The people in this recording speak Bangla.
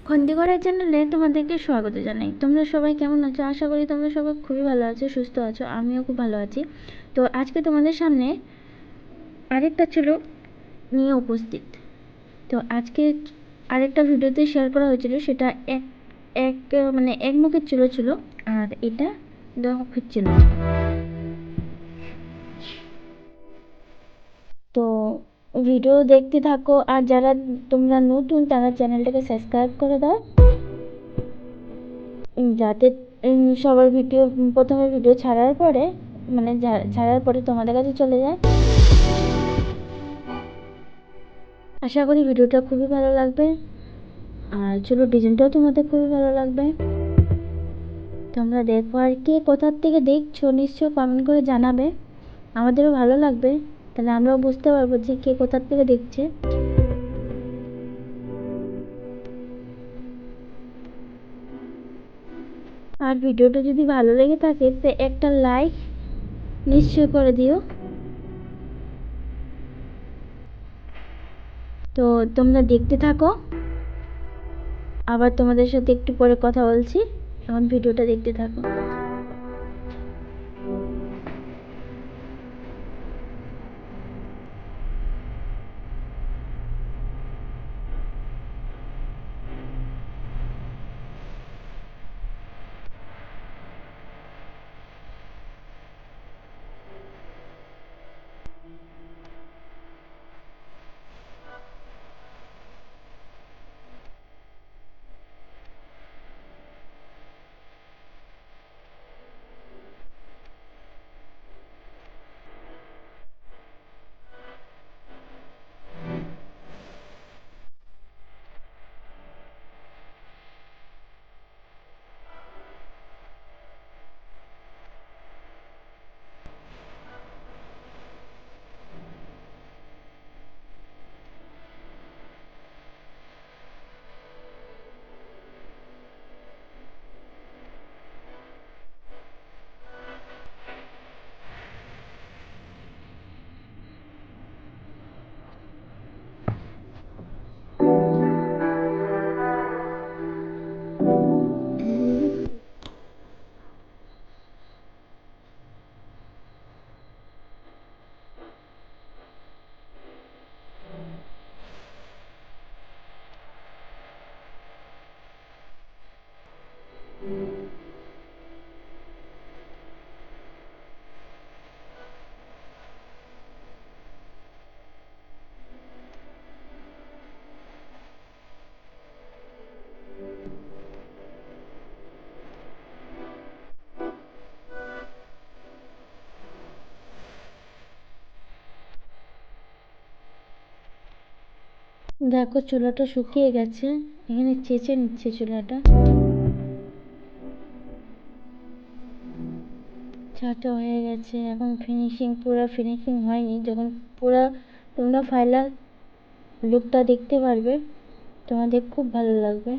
খন্দিগড়ের চ্যানেলে তোমাদেরকে স্বাগত জানাই। তোমরা সবাই কেমন আছো? আশা করি তোমরা সবাই খুবই ভালো আছো, সুস্থ আছো। আমিও খুব ভালো আছি। তো আজকে তোমাদের সামনে আরেকটা চুলো নিয়ে উপস্থিত। তো আজকে আরেকটা ভিডিওতে শেয়ার করা হয়েছিল, সেটা এক এক মানে এক মুখের চুলো ছিল, আর এটা 2 মুখের ছিল। তো ভিডিও দেখতে থাকো, আর যারা তোমরা নতুন তারা চ্যানেলটাকে সাবস্ক্রাইব করে দাও, যাতে সবার ভিডিও প্রথমে ভিডিও ছাড়ার পরে ছাড়ার পরে তোমাদের কাছে চলে যায়। আশা করি ভিডিওটা খুবই ভালো লাগবে, আর চুলোর ডিজাইনটাও তোমাদের খুবই ভালো লাগবে। তোমরা দেখো, আর কে কোথার থেকে দেখছো নিশ্চয় কমেন্ট করে জানাবে, আমাদেরও ভালো লাগবে, তাহলে আমরাও বুঝতে পারবো যে কে কোথার থেকে দেখছে। আর ভিডিওটা যদি ভালো লেগে থাকে তো একটা লাইক নিশ্চয় করে দিও। তো তোমরা দেখতে থাকো, আবার তোমাদের সাথে একটু পরে কথা বলছি। এখন ভিডিওটা দেখতে থাকো। দেখো চুলাটা শুকিয়ে গেছে, এখানে চেঁচে নিচ্ছে চুলাটা। চাটা হয়ে গেছে, এখন পুরো ফিনিশিং হয়নি। যখন পুরো তোমরা ফাইনাল লুকটা দেখতে পারবে তোমাদের খুব ভালো লাগবে।